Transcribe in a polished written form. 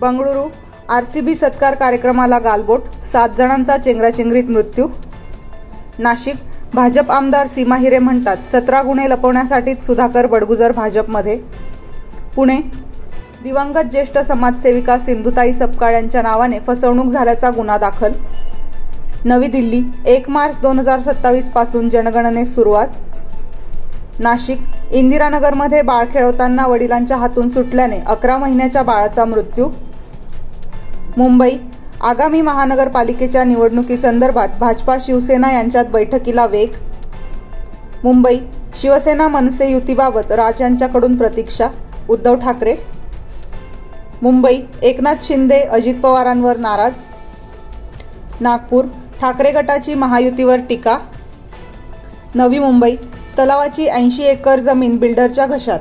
Bengaluru RCB सत्कार कार्यक्रमाला गालबोट, 7 जणांचा चेंगराचेंगरीत मृत्यू. नाशिक भाजप आमदार सीमा हिरे म्हणतात 17 गुन्हे लपवण्यासाठीच सुधाकर बडगुजर भाजपमध्ये. पुणे दिवंगत ज्येष्ठ समाजसेविका सिंधुताई सपकाळ यांच्या नावाने फसवणूक झाल्याचा गुन्हा दाखल. नवी दिल्ली 1 मार्च 2027 पासून जनगणनेस सुरुवात. नाशिक इंदिरानगरमध्ये बाळ खेळवताना वडिलांच्या हातून सुटल्याने 11 महिन्याच्या बाळाचा मृत्यू. मुंबई आगामी महानगरपालिकेच्या निवडणुकीसंदर्भात भाजपा शिवसेना यांच्यात बैठकीला वेग. मुंबई शिवसेना मनसे युतीबाबत राज यांच्याकडून प्रतीक्षा, उद्धव ठाकरे. मुंबई एकनाथ शिंदे अजित पवारांवर नाराज. नागपूर ठाकरे गटाची महायुतीवर टीका. नवी मुंबई तलावाची 80 एकर जमीन बिल्डरच्या घशात.